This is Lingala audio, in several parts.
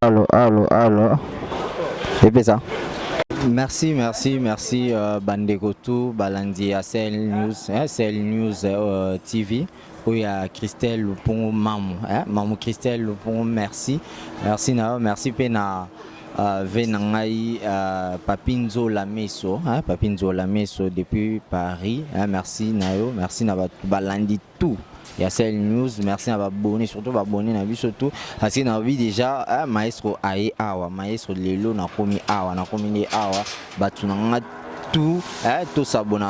Allô. Et puis ça. Merci, Bandekotou, Balandi, CL News TV. Où il y a Christelle Loupon, Mamou Christelle Loupon, merci Pena. Venangai Papinzo Lameso, Papinzo Lameso depuis Paris, merci Nayo, merci na Balandi tout. Il y a CL News, merci à abonner, surtout abonner na surtout parce que na vie déjà maestro Ae Awa, maestro Lelo na komi Awa, na komi Awa, batunanga tout s'abonner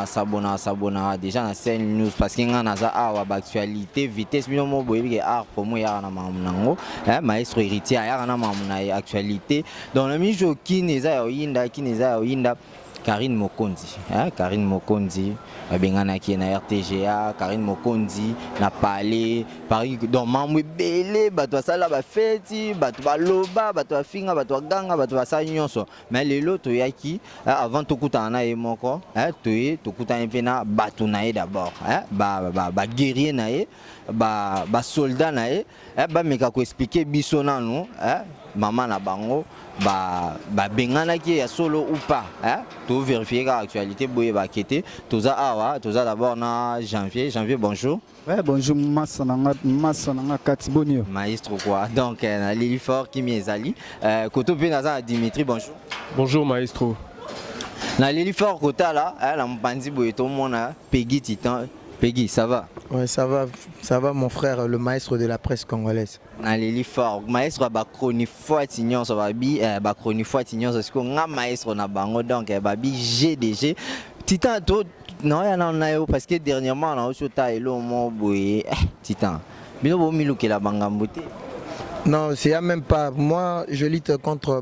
déjà na CL News parce que ngana za Awa actualité vitesse bino mo boyebi art promo ya na mamunango maestro héritier ya na mamuna actualité dans le mijo qui neza oyinda Karine Mokonzi, Karine Mokonzi, bengana qui na RTGA, Karine Mokonzi na parlé, Paris dans mamwe belé, bato sala ba feti, bato ba loba, bato finga, bato ganga, bato sa nyonso. Mais les lots yaki avant to kutana e moko, to kutana pena bato na e d'abord, ba guerrier na e, ba soldat na e, ba meka ko expliquer biso na nous, maman na bango. Bengana qui est solo ou pas, tout vérifier l'actualité, tout ça d'abord na janvier, bonjour. Ouais, bonjour, Massananga Katibonio. Maestro quoi, donc Lili Fort qui m'est ali, Koto Penaza Dimitri, bonjour. Bonjour maestro. Na Lili Fort Kota là, la Mbandi Boyeto Mona, Peggy Titan. Peggy, ça va? Ouais, ça va mon frère, le maestro de la presse congolaise. Allez, fort. Maestro Bakroni Foitignon, ça va bien. Bakroni Foitignon, c'est ce qu'on a maestro na bango donc babi GDG. Titan, toi, non, il y en a parce que dernièrement on a aussi taillé mon boy. Titan, bien au milieu que la bangamboté. Non, c'est même pas. Moi, je lutte contre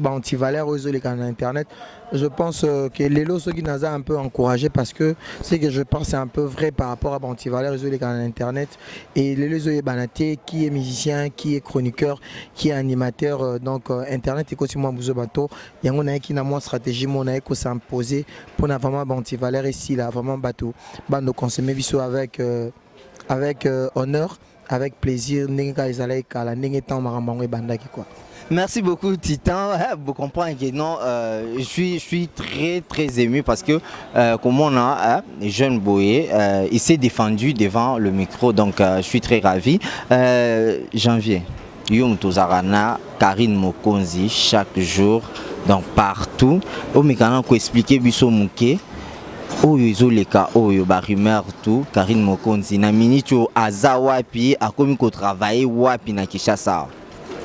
anti-valeur aux en internet. Je pense que les lots qui nous a un peu encouragé parce que ce que je pense c'est un peu vrai par rapport à anti-valeur aux en internet. Et les lots Banaté qui est musicien, qui est chroniqueur, qui est animateur, donc internet et aussi moi Bouzo Bato. Il y a une qui n'a moins stratégie, mon aïko s'imposer pour vraiment anti-valeur ici là vraiment bateau. Nous consommer biso avec honneur. Avec plaisir, merci beaucoup Titan. Vous comprenez que non, je suis très ému parce que comme on a jeune Boye, il s'est défendu devant le micro, donc je suis très ravi. Janvier, Young Tozarana, Karine Mokonzi chaque jour, donc partout. Au mécanisme qu'on expliquer Bisso Mouké. Oyo izoleka oyo ba rumeur tout Karine Mokonzi na minute aza wapi akomi ko travailler wapi na Kinshasa.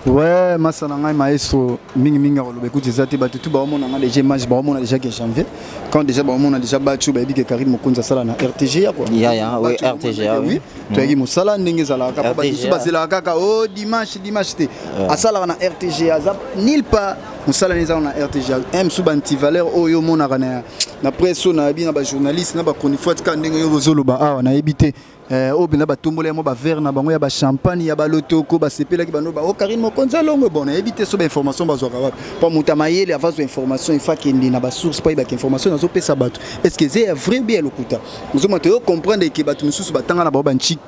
Ouais, Massananga maestro mingi olobe kuti zati batutu ba omona nga déjà match ba omona déjà que janvier quand déjà ba omona déjà battu ba bi que Karine Mokonzi sala na RTGA quoi. Oui, RTGA oui. Tu as dit musala ndenge zala ka ba tutu basela kaka oh dimanche te. Asala na RTGA za nil pas musala neza na RTGA. M subanti valeur oyo mona kana na presse na bi na ba journaliste na ba chroniqueur ka ndenge yo zoloba awa na ebité au bina batombola mo ba verre na bango ya ba champagne ya ba lotoko ba sepela ki bano ba o Karine Mokonzi longo bon éviter so ba information ba zoka pas mutamayele avant information il faut qu'il y ait na ba source pas ba information na zo pesa bato est-ce que c'est vrai bien lokuta nous mo te comprendre que bato mususu batanga na ba banchik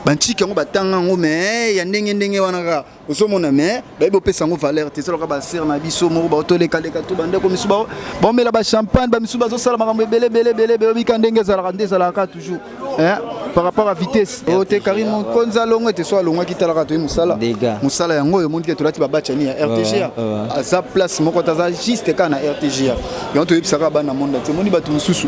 banchik ngo batanga ngo mais ya ndenge wana ka osomona mais ba bo pesa ngo valeur te solo ka ba ser na biso mo ba otoleka leka to bande ko misu ba bon mais la ba champagne ba misu ba zo sala makambo belé bi ka ndenge zala ka toujours par rapport à vitesse ote Karine Mokonzi longo te so longo kitala to musala musala yango yo mondi ke tolati ba batchani ya RTGA à sa place moko taza juste kana RTGA yo to yebisaka bana monde te mondi batu mususu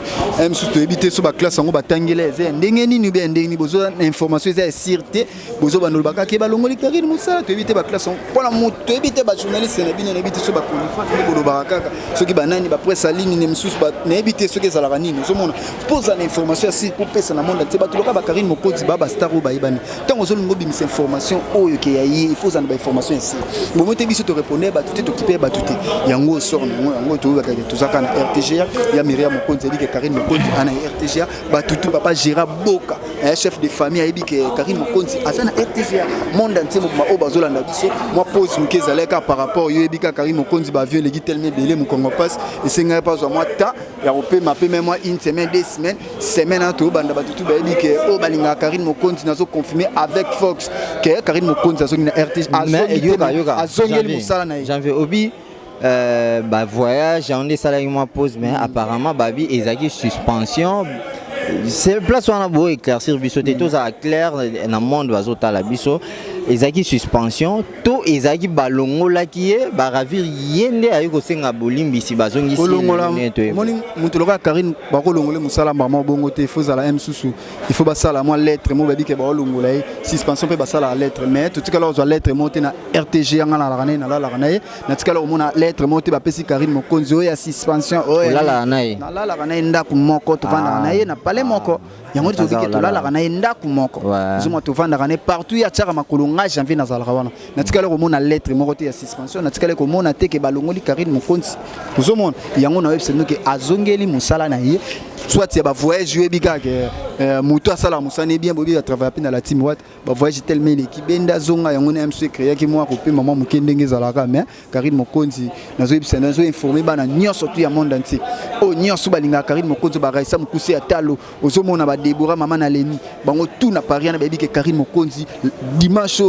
mususu to ebite so ba classe yango batangela eze ndenge nini be ndenge ni bozo information eza sûreté bozo banolo bakake ba longo Karine musala to ebite ba classe pona moto ebite ba journaliste na bino na ebite so ba chroniqueur bolo bakaka soki banani ba presse ligne ne mususu ba na ebite soki ezala kanini so mona pose na information si pour pesa na monde te batu loka ba Karine Mokonzi baba star ou baibani tant aux olungo bimis information oyo ke yayi il faut en ba information ici moment te biso te répondre ba tout occupé ba tout yango sort yango to ba ka tout ça kana RTGA ya Myriam Mokonzi dit que Karine Mokonzi ana RTGA ba tout papa Gérard Boka chef de famille ayebi que Karine Mokonzi azana RTGA monde entier mo ba bazolanda biso moi pose muke zaleka par rapport yo yebi ka Karine Mokonzi ba vieux legi tellement belé mu Congo passe et c'est nga pas moi temps ya opé m'appeler même moi une semaine 2 semaine en tout banda batutu ba yebi que o balinga Karine Mokonzi nazo confirmer avec Fox que Karine Mokonzi azo na RTGA azongeli musala na janvier obi voyage on est salarié moi pause mais apparemment babi ezaki suspension c'est place où on a beau éclaircir biso tout ça clair dans monde bazota la biso ezaki suspension to ezaki balongo la qui est ravir yende ayiko senga bolimbi si bazongi si moni mutoloka Karine bakolongole musala mama bongo te faut la m susu il faut basala moi lettre mo babi ke bakolongola suspension pe basala lettre mais tout cas là lettre monter na RTG ngala la rana na la rana na tikala mona lettre monter ba pesi Karine Mokonzi o ya suspension o la la rana ndako moko to vanda na ye na pale moko yango to zike to la rana ndako moko zuma to vanda rana partout ya tsaka makolonga janvier na zalaka wana na tikala ko mona lettre moko te ya suspension na tikala ko mona te ke balongoli Karine Mokonzi uzomona yango na website noke azongeli musala na ye soit ya ba voyage yebika ke muto asala musane bien bobi a travailler dans la team wat ba voyage tellement l'équipe benda zonga yango na MC créer ki moi ko pe maman mukendenge zalaka mais Karine Mokonzi nazo website nazo informer bana nyonso tout ya monde entier o nyonso balinga Karine Mokonzi ba raisa mukuse ya talo ozomona ba Deborah maman na Leni bango tout na Paris na baby ke Karine Mokonzi dimanche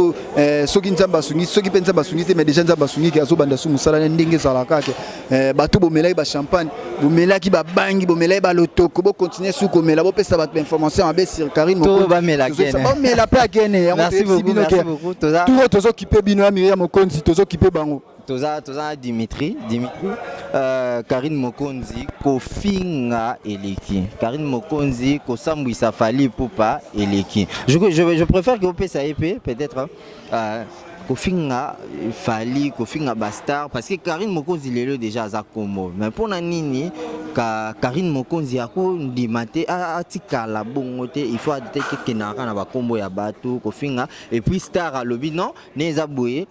soki nzamba sungi soki penza basungi te mais déjà nzamba sungi ke azobanda su musala ndenge zalaka ke bato bomelaki ba champagne bomelaki ba bangi bomelaki ba loto ko bo continuer sous comme là bo pesa ba information abe sur Karine Mokonzi ba mela kene ba mela pa kene merci beaucoup tout tozo occuper bino ya Myriam Mokonzi tozo occuper bango toza Dimitri Karine Mokonzi kofinga eleki Karine Mokonzi kosambwisa fali pupa eleki je préfère que vous pesa épée peut-être kofinga fali kofinga bastar parce que Karine Mokonzi lelo déjà za komo mais pour na nini ka Karine Mokonzi ako ndimate atikala bongo te il faut ateke kenaka na ba kombo ya bato kofinga et puis star a lobby non neza boye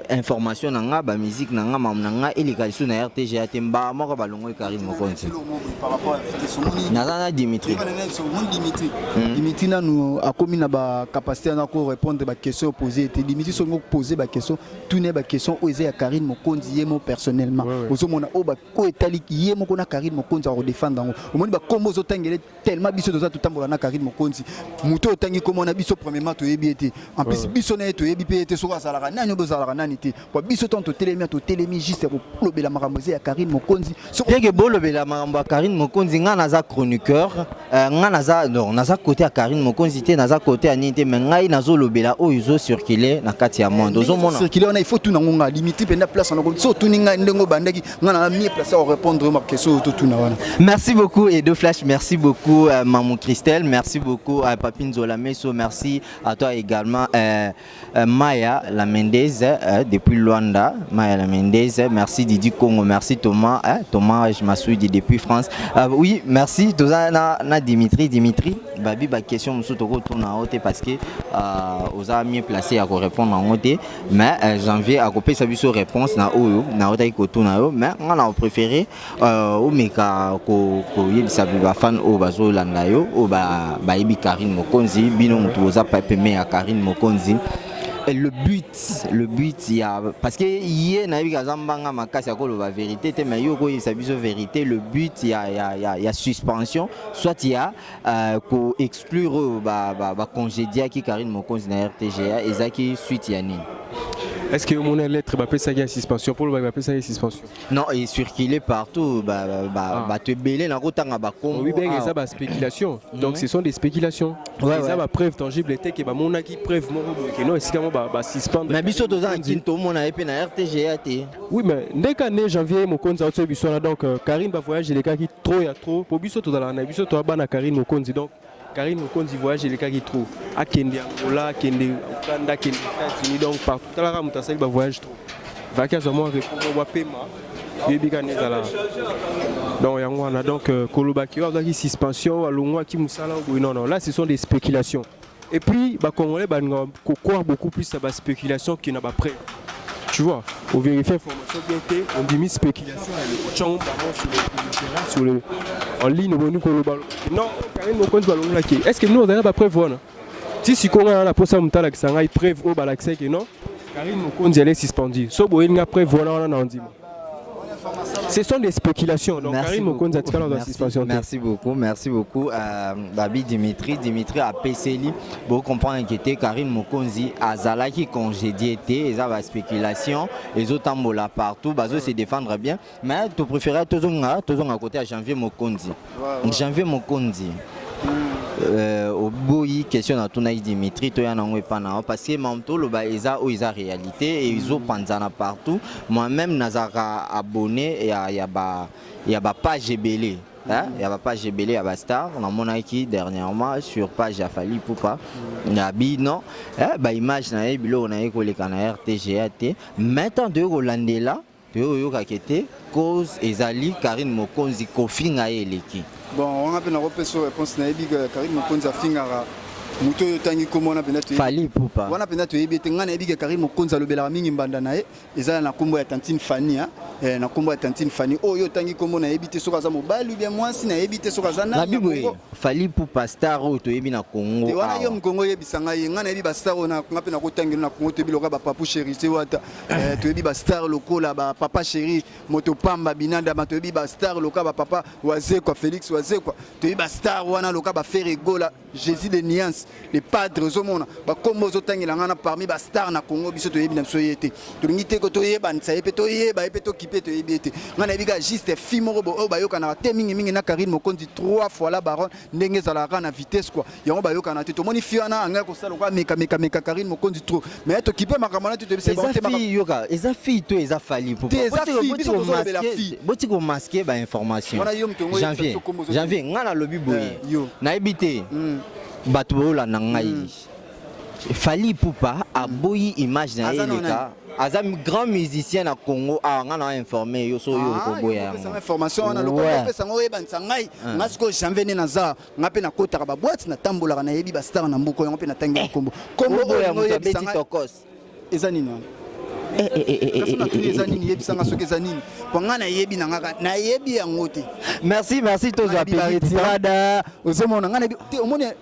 information nanga ba musique nanga mam nanga elikalisu na RTGA temba moko balongo Karine Mokonzi par rapport à invitation na Dimitri Dimitri na nous a commis na ba capacité na ko répondre ba questions posées et Dimitri sont poser ba question tourner ba question osé à Karine Mokonzi yemo personnellement ozomona o ba ko etali yemo ko na Karine Mokonzi a défendre ngo omoni ba kombo zotangele tellement biso doza tutambola na Karine Mokonzi muto otangi comme na biso premièrement to yebi été en plus biso na to yebi pe été so sala nani bozala nani te kwa biso to telemi juste ko lobela makambo ya Karine Mokonzi sokeke bolobela makambo ya Karine Mokonzi nga naza chroniqueur nga naza côté ya Karine Mokonzi te naza côté ya nite mais ngai nazo lobela oyo zo circuler na kati ya monde ozomona circuler on il faut tout nangonga limiter penda place na ko so tout ninga ndengo bandaki nga na mieux place à répondre ma question tout na wana. Merci beaucoup Edo Flash, merci beaucoup Maman Christelle, merci beaucoup à Papine Zola Meso, merci à toi également Maya la Mendez depuis Luanda, Maya la Mendez, merci Didi Congo, merci Thomas, Thomas je m'assois depuis France. Oui, merci Toza na Dimitri, babi ba question musu to retourna haute parce que aux a mieux placé à répondre en haute mais janvier à couper sa biso réponse na oyo na haute ko tuna yo mais on a préféré o meka ko yebisa ba fan o bazo landa yo o ba yebi Karine Mokonzi bino mutu oza pa peme à Karine Mokonzi. Le but il y a parce que hier na yebika zambanga makasi ya koloba vérité te mais yo ko yebisa biso vérité le but il y a suspension soit il y a ko exclure ba congédier qui Karine Mokonzi na RTGA ezaki suite ya nini. Est-ce que mon lettre va passer à suspension pour le va passer à suspension? Non, il circulait partout te belé na rotanga ba kombo. Oui, bien ça ba spéculation. Donc ce sont des spéculations. Ça va preuve tangible était que ba mon aki preuve mon que non est-ce que ba suspendre. Mais biso to za kinto mona epé na RTGA te. Oui, mais dès qu'année janvier Mokonzi a auto biso donc Karine va voyager les cas qui trop il y a trop pour biso to dans la biso to ba na Karine Mokonzi donc Karine Mokonzi voyage les cas qui trop à Kenya Angola Kenya Uganda Kenya États-Unis donc partout là la mutasai va voyage trop va qu'à moi répondre wa paiement bibi kaneza là donc yango on a donc kolobaki wa qui suspension alongwa ki musala non là ce sont des spéculations et puis ba congolais ba croire beaucoup plus à ba spéculation qui n'a pas prêt Tu vois, on vérifie l'information bien que on dit mis spéculation sur le en ligne au nous non, Karine Mokonzi balongo là qui. Est-ce que nous on n'a pas prévoir non? Si on a la posa mutala qui s'en aille prévoir au balaxé que non, Karine Mokonzi elle est suspendue. So boy n'a prévoir on a dit. Ce sont des spéculations. Donc Karine Mokonzi a tiré dans la suspension. Merci beaucoup. Babi Dimitri a PCLI. Vous comprenez que Karine Mokonzi a Zalaki congédié, ils ont la spéculation, les autres en là partout, bazo se défendre bien. Mais tu préférais toujours à côté à Janvier Mokonzi. Janvier Mokonzi. Au bout question à Tounaï Dimitri, tu as parce que Mamto le baïza ou isa réalité et ils ont panzana partout. Moi-même Nazara abonné et il y a page belé. Il y a page belé à Star. On a mon qui dernièrement sur page à Fali Poupa. Nabi non. Image na ebilo na eko le kana RTGAT. Maintenant de Rolandela, de yo kakete cause ezali Karine Mokonzi kofinga eleki. Bon, on a bien repéré sur réponse naïbi que Karine Mokonzi a fini à muto yotangi comme on a bien Fali Poupa. On a bien tu ébité ngana naïbi que Karine Mokonzi a le bela mingi mbanda nae. Eza na kombo ya tantine Fanny na kombo ya tantine Fanny. Oh yotangi comme on a ébité sur kaza mobile ou bien moi si na ébité sur kaza na. Fali Poupa star o to yebi na Congo. Et wana yo mkongo yebisanga ye ngana yebi ba star na ngape na kotangi na Congo to biloka ba papu chéri te wata. To yebi ba star lokola ba papa chéri moto pamba binanda ba to yebi ba star loka ba papa waze kwa Félix waze kwa. To yebi ba star wana loka ba Ferrego la Jésus de Niance les padres au monde ba kombo zo tangi la ngana parmi ba star na Congo biso to yebi na so yete. To ngite ko to yeba nsa yepe to yeba yepe to kipe to yebi ete. Ngana yebi ga juste fimo bo o ba yo kana te mingi na Karine Mokonzi 3 fois la baronne ndenge za la na vitesse quoi. Yango ba yo kana te to moni fiana anga ko sala ko meka Karine Mokonzi trop. Mais to kipe makamana te c'est bon te maka. Yoka, eza fille to eza Fali Poupa. Boti ko masquer ba information. Janvier ngana lobi boye. Na ebité. Bato la nangai. Fali Poupa a boyi image na eleka. Azam grand musicien à Congo a informé yo so yo ko boya. Information na lokoko pesa ngo yeba nsangai ngasko janvier naza ngape na kota ba boîte na tambola na yebi ba star na mbuko ngape na tangi kombo. Kombo boya mo yebeti tokos. Ezanini. Ezanini yebisanga soki ezanini. Pongana yebi na ngaka na yebi yango te. Merci tozo apeli tirada. Ozomona ngana te omone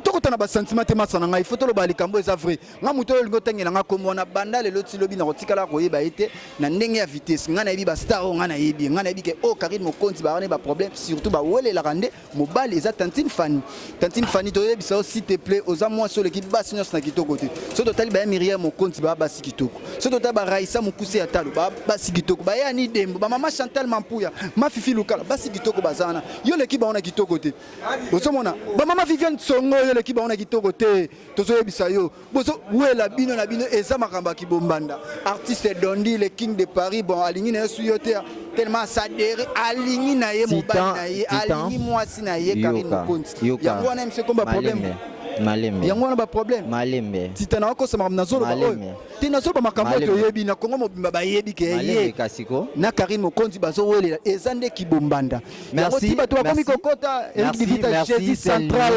tokotana ba sentiment te masana ngai faut lo ba likambo eza vrai nga muto lo ngotangela nga komona banda le loti lobi na kotikala koyeba ete na ndenge ya vitesse nga na yebi ba star nga na yebi ke o Karine Mokonzi ba ne ba problème surtout ba wele la rande mobile eza tantine Fanny to yebi ça s'il te plaît oza moi sur l'équipe bas senior na kitoko te so total ba Myriam Mokonzi ba basi kitoko so total ba Raissa Mukuse atalo ba basi kitoko ba ya ni dembo ba mama Chantal Mampuya ma Fifi Lukala basi kitoko bazana yo l'équipe ba ona kitoko te osomona ba mama Viviane Songo yo l'équipe on a kitoko te tozo yebisa yo bozo wela bino na bino eza makamba ki bombanda artiste Dondi le king de Paris bon alingi na su yo te tellement sadere alingi na ye mobile na ye alingi mwasi na ye Karine Mokonzi yango na mse komba problème Malembe. Yango na ba problème. Malembe. Titana ko sama na zolo ba oyo. Tina zolo ba makambo to yebi na Kongo mobimba ba yebi ke ye. Na Karine Mokonzi bazo welela ezande ki bombanda. Merci. Ba to komi kokota Eric Divita Jésus central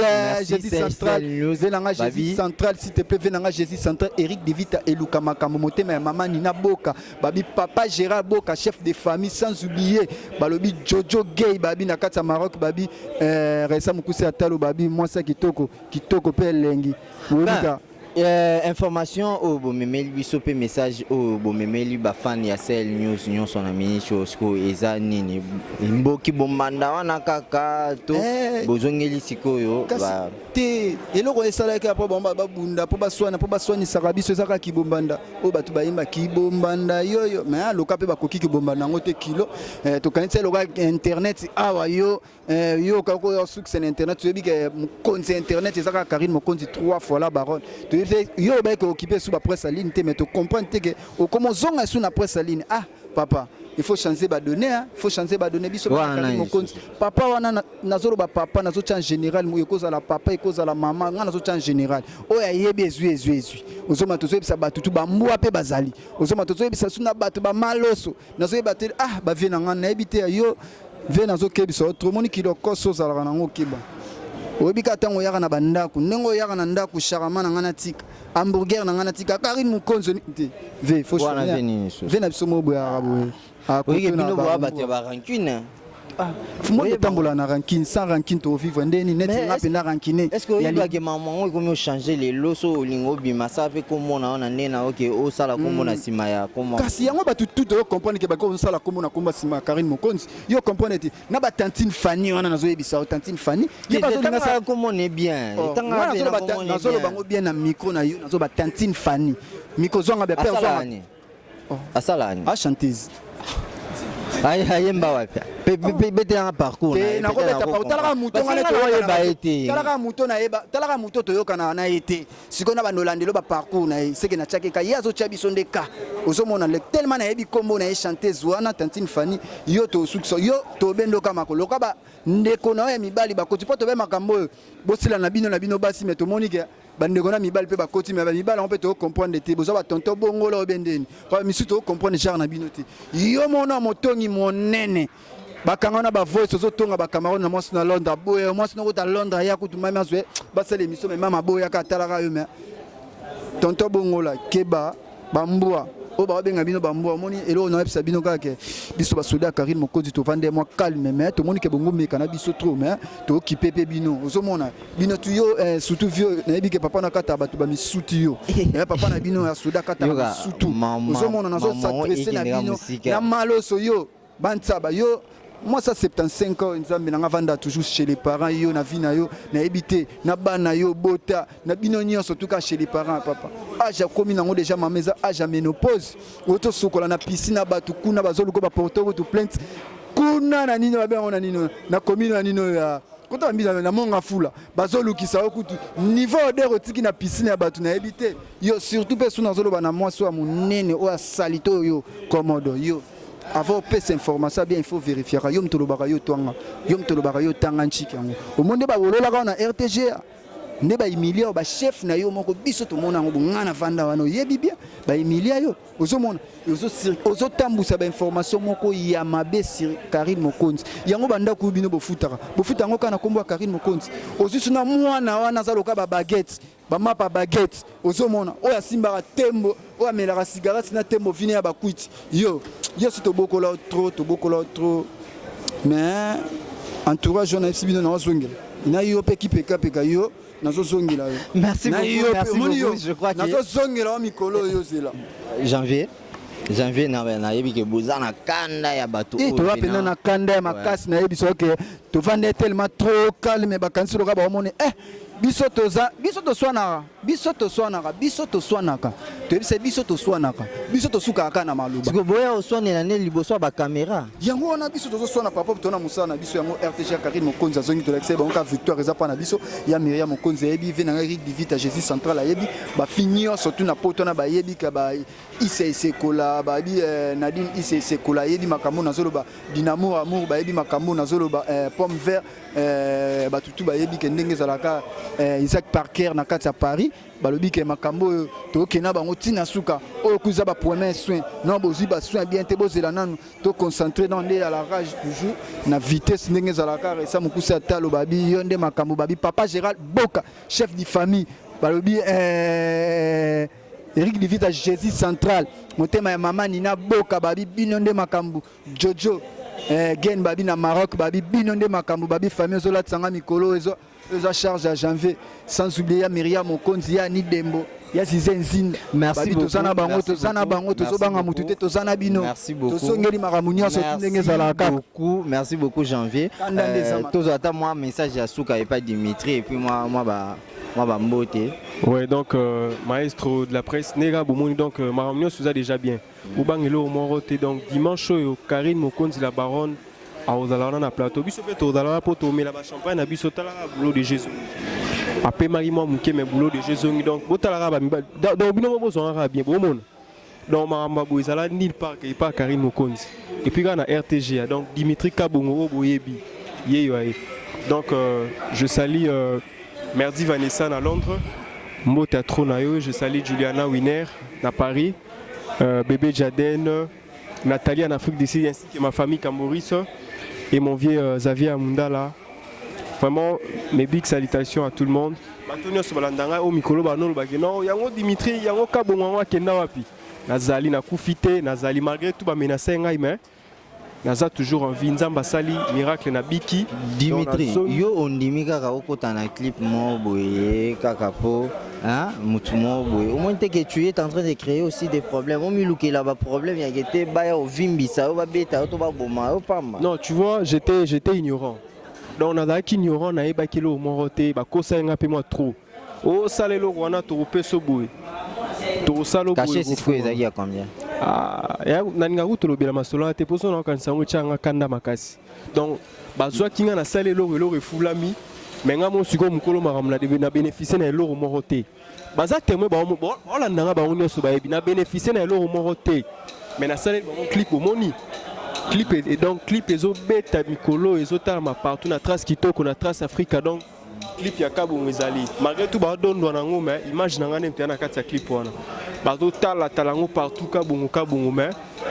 venanga Jésus central s'il te plaît venanga Jésus central Eric Divita eluka makambo motema ya mama Nina Boka babi papa Gérard Boka chef de famille sans oublier balobi Jojo Gay babi na kata Maroc babi Raissa Mukuse atalo babi moi ça kitoko Lengi. Information au bomemeli bisope message au bomemeli ba fan ya Cell News nyon son ami chosko eza nini mboki bombanda wana kaka to bozongeli sikoyo ba te eloko esala ka po bomba babunda po baswani sakabiso ezaka ki bombanda o batu bayimba ki bombanda yoyo mais loka pe bakoki ki bombanda ngote kilo to kanitse loka internet awa yo kako yo succès na internet to yebi ke konzi internet ezaka Karine Mokonzi 3 fois la baronne yo ba ko occuper sous la presse en ligne mais tu comprends que au comment zonga sous la presse en ligne papa il faut changer ba donner il faut changer ba donner biso Karine Mokonzi papa wana nazolo ba papa nazo en général mu ekoza la papa ekoza la maman nga nazo en général o ya yebi ezui ozoma tozo bisa batutu ba mbwa pe bazali ozoma tozo bisa suna batu ba maloso nazo yebate ba vie na nga na ebite yo ve nazo kebiso autrement ki lo koso za la nango kiba oyebika ntango oyaka na bandako ndenge oyaka na ndako charama na nga na tika hamburger na nga na tika Karine Mokonzi te ve fo ve na biso mo boyaka boye oyeke bino boya bato ya barancune moi tambola na rancune sans rancune to vivre ndeni net nga pena rancune est-ce que oyebaki mamango ekomi ochanger lelo so olingi obima sa mpe komona ona nde na oke osala kombo na nsima ya kombo kasi yango bato tout oyo comprendre ke bako osala kombo na kombo nsima ya Karine Mokonzi yo comprendre te na ba tantine Fanny wana nazoyebisa o tantine Fanny ye bazolinga sala kombo ne bien tanga be na kombo ne bien nazolo bango bien na micro na yo nazo ba tantine Fanny micro zonga be père zonga asala ni a chanteuse ayemba wapi bete yanga parcours talaka muto toyokana na ye te sikoyo na bandolandelo baparcours na ye seke na tiakeka ye azotya biso nde ka ozomona tellement nayebi kombo na ye chanteuse wana tantine Fanny yo tosukisa yo tobendoka makolo loka bandeko na yo ya mibali bakoti mpo tobe makambo oyo bosila na bino basi me tomoni ke bandeko na mibali mpe bakoti me mibali yango mpe tocomprendre te bozwa batonto bongola obendeni misu tocomprendre genre na bino te yo mona motongi monene bakanga na bavoice ozotonga bacameroun na mwasi na Londres boye mwasi nokota Londres ya kutu mami azwe basala émission me mama boye aka atalaka yo me tonto bongola keba bambwa o ba benga bino bambwa moni elo na epsa bino kaka biso basoda Karine Mokonzi to vande moi calme mais to moni ke bongo meka na biso trop mais to kipepe bino ozomona bino tu yo surtout vieux na yebi ke papa na kata bato ba misuti yo papa na bino ya soda kata misutu ozomona nazo s'adresser na bino na maloso yo bantaba yo moi ça 75 ans nzambe nanga vanda toujours chez les parents yo na vie na yo na ebité na bana yo bota na bino nyonso tout cas chez les parents papa âge komi nango déjà ma maison âge ménopause auto sokola na piscine na batu kuna bazoluko ba porter auto plainte kuna na nino ba na nino na commune na nino ya kota mbila na monga fula bazolukisa okutu niveau de rotiki na piscine ya batu na ebité yo surtout personne nazoloba na moi so monene o salito yo komodo yo avant cette information bien il faut vérifier yom tolobaka yo twanga yom tolobaka yo tanga nchiki yango omonde ba wolola na RTG ne ba emilia ba chef na yo moko biso to mona ngo ngana vanda wana yebi bien ba emilia yo ozomona ozo tambusa ba information moko ya mabe sur Karine Mokonzi yango banda ku bino bofutaka ngo kana kombo Karine Mokonzi ozisuna mwana wana zaloka ba baguette ba mapa baguette ozomona oya simba tembo oya melaka cigarette na tembo vine ya bakwiti yo si to bokola trop mais entourage on a bino na wazongela ina yo pe kipeka yo nazozongela yo merci beaucoup je crois que nazozongela mikolo yo zela janvier na yebi ke bozana kanda ya bato oyo to wapena na kanda ya makasi na yebi so ke to vande tellement trop calme bakanisi loka ba omone biso toswanaka toyebisa biso tosukaka na maloba siko boya oswanela ne liboso ba caméra yango wana biso tozoswana papa tona musala na biso yango RTG Karine Mokonzi azongi tolakisa bango ka victoire eza pa na biso ya Myriam Mokonzi yebi ve na Eric Divita Jésus central ayebi ba finir surtout na poto na ba yebi ka ba ICC kola ba bi Nadine ICC kola yebi makambo na zolo ba Dynamo amour ba yebi makambo na zolo ba pomme vert ba tutu ba yebi ke ndenge zalaka Isaac Parker na kati ya Paris balobi ke makambo to kena bango tina suka o kuza ba premier soin non bozi ba soin bien te bozela nanu to concentrer dans la rage toujours na vitesse ndenge zalaka esa mukusa talo babi yonde makambo babi papa Gérald Boka chef de famille balobi Eric Divita Jésus central motema ya mama Nina Boka babi binonde makambo Jojo gen babi na Maroc babi binonde makambo babi famille zola tsanga mikolo ezo charge à janvier sans oublier Myriam Mokonzi ya Nidembo ya Zizenzine merci beaucoup tozana bango tozobanga mutute tozana bino tozongeli makamunya so ndenge zala kaka merci beaucoup janvier tozata moi message ya suka et pas Dimitri et puis moi mbote. Ouais, donc maestro de la presse Nega Boumoni, donc Maramio Souza déjà bien. Oubangelo Morote, donc dimanche Karine Mokonzi la baronne à Ozalana na plateau. Biso fait Ozalana pour tomber la champagne na biso tala boulot de Jésus. Après Marie moi mouké mais boulot de Jésus donc botala ba donc bino mo zonga bien bon. Donc Maramba Boizala nil part et pas Karine Mokonzi. Et puis on a RTG donc Dimitri Kabongo Boyebi. Donc je salue Merdi Vanessa à Londres, Mo Teatro Nayo, je salue Juliana Winer à Paris, bébé Jaden, Nathalie en Afrique du Sud ainsi que ma famille Maurice et mon vieux Xavier Amundala vraiment mes big salutations à tout le monde. Antonio Sobalandanga au mikolo banolo bageno yango Dimitri yango kabongo akenda wapi. Nazali na kufite nazali malgré tout ba menacer ngai mais naza toujours en vie nzamba sali miracle na biki. Dimitri yo ondimi kaka okota na clip mo boye kaka po hein mutu mo boye au moins que tu es en train de créer aussi des problèmes. On miluke là ba problème ya gete ba ya ovimbisa o ba beta to ba boma o pamba. Non, tu vois, j'étais ignorant. Donc on a ignorant na eba kilo moroté ba kosa nga pe moi trop. O salelo wana to pe so boye. To salo boye. Caché c'est quoi ezaki à combien? Ah, ya naninga ku to lobela masolo te poso na kanisa ngo changa kanda makasi. Donc bazwa kinga na salelo refulami mais nga mo siko mukolo maramla de na bénéficier na eloro moroté. Baza témoin ba mo olandanga ba onyo so ba ebi na bénéficier na eloro moroté. Mais na salelo ba clip au moni. Clip et donc clip ezo beta mikolo ezo talama partout na trace kitoko na trace Africa donc clip ya kabongo ezali malgré tout ba don do nango mais image na ngane mtana kati ya clip wana ba do talango partout kabongo mais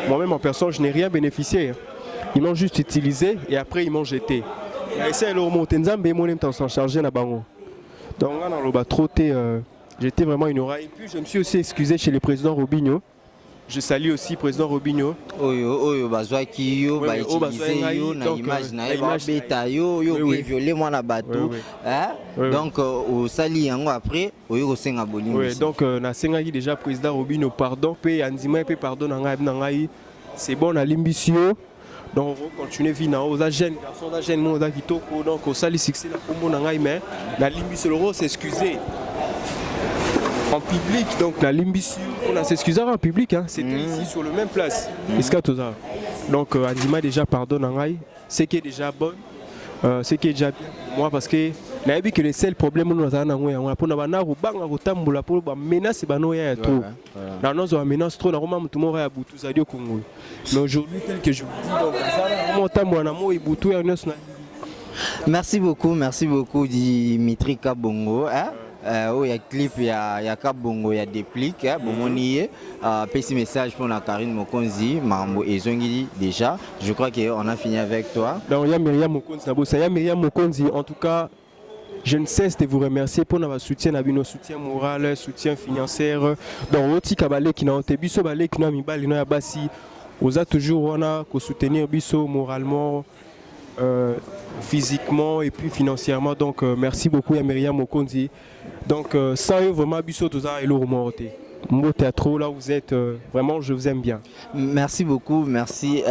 moi-même en personne je n'ai rien bénéficié. Ils m'ont juste utilisé et après ils m'ont jeté. Et c'est le remonter nzambe mo temps s'en charger na bango. Donc on a loba trotté j'étais vraiment une oreille et puis je me suis aussi excusé chez le président Robinho. Je salue aussi le président Robinho. Oyo bazwaki yo ba utiliser yo na image na ba beta yo violer moi na bateau hein donc au sali yango après oyo ko senga bolingo. Oui, donc na senga déjà président Robinho pardon pe andima pe pardon na ngai c'est bon na limbisio. Donc on va continuer vie na aux jeunes garçons da jeunes mo da kitoko donc au sali succès la combo na ngai mais na limbisio le s'excuser en public, donc la Limbissu, on a s'excusé en public, hein. C'était ici sur le même place. Donc Andima déjà pardonne en aïe, ce qui est déjà bon, ce qui est déjà bien pour moi parce que n'a vu que le seul problème nous avons on a pour na ou bang au tambola pour menace bano ya trop. Dans nos menace trop na roma tout monde ya butu za dio Congo. Mais aujourd'hui tel que je vous dis donc ça mon tambola na mo butu ya nos. Merci beaucoup Dimitri Kabongo hein. Il y a clip, il y a Kabongo, il y a déplique, bon petit message pour la Karine Mokonzi, Mambo et Zongili déjà. Je crois qu'on a fini avec toi. Donc il y a Myriam Mokonzi, en tout cas, je ne cesse de vous remercier pour notre soutien, notre soutien moral, soutien financier. Donc Roti Kabale qui n'a pas biso balé qui n'a mis balle n'a basi, on a toujours on a soutenir biso moralement. Physiquement et puis financièrement donc merci beaucoup à Myriam Mokonzi donc sans eux vraiment biso tout ça et le remonter mon théâtre là vous êtes vraiment je vous aime bien. Merci beaucoup, merci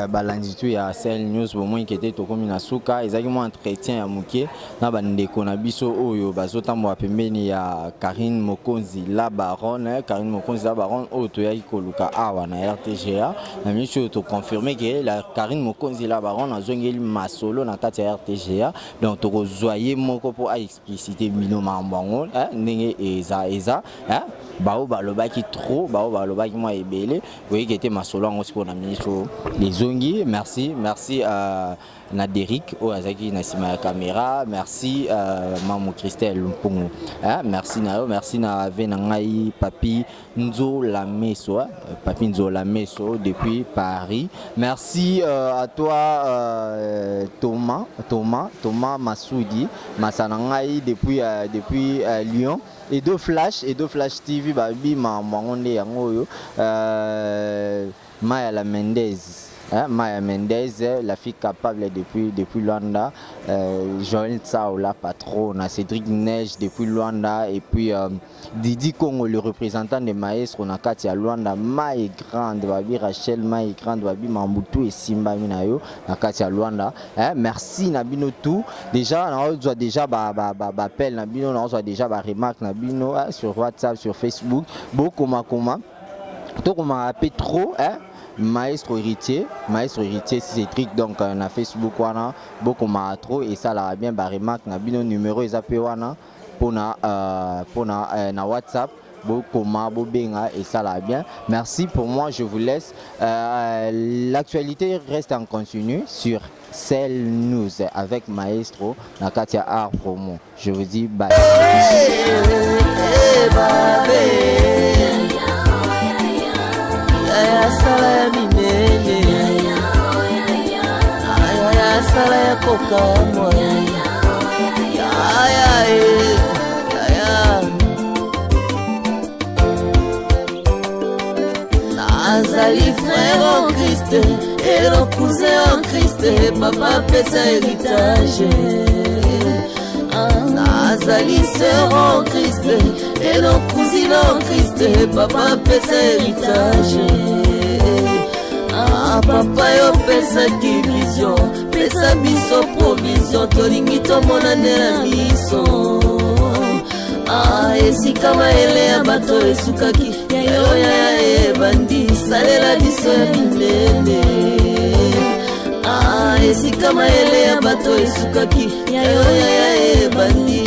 Balanditu ya Cell News au moins qui était au commune Souka exactement entretien à Muké na bandeko na biso oyo bazotambo pembeni ya Karine Mokonzi la baronne Karine Mokonzi la baronne oyo to ya ikoluka awa na RTGA na miso to confirmer que la Karine Mokonzi la baronne azongeli masolo na kati ya RTGA donc to zoyer moko pour expliciter bino mambango ndenge eza hein bao balobaki trop bao balobaki moi ebele oui qui était ma solo aussi pour na ministre les ongi merci na Derrick au azaki na sima ya caméra merci maman Christelle Mpungu merci na venangai papi Nzo la Meso depuis Paris merci à toi Thomas Massoudi Masanangai depuis Lyon et deux Flash TV babi mamangonde yango yo Maya Mendez, la fille capable depuis Luanda, Joël Tsao, la patronne, Cédric Neige depuis Luanda, et puis Didi Congo, le représentant des maestros, on a Katia Luanda, Maï Grande, Babi Rachel, Maï Grande, Babi Mambutu et Simba Minayo, na Katia Luanda. Merci Nabino tout. Déjà, on a déjà appel Nabino, on a déjà remarque Nabino sur WhatsApp, sur Facebook, beaucoup donc on m'a appelé trop, Maestro héritier c'est Cédric donc on a Facebook wana beaucoup m'a trop et ça là bien ba remarque na bino numéro ezapé wana pour na WhatsApp beaucoup m'a benga et ça là bien merci pour moi je vous laisse l'actualité reste en continu sur Cell News avec Maestro na Katia Art Promo je vous dis bye. Sala ya koka moyo Nazali frère en Christ et le cousin en Christ, papa pesa héritage. Nazali sœur en Christ et le cousin en Christ, papa pesa héritage. Papa yo pesa ki vision, pesa biso provision, tolingi tomonane na biso. Esika maele ya bato esukaki, yayo ya ebandi salela biso ya minene. Esika maele ya bato esukaki, yayo ya ebandi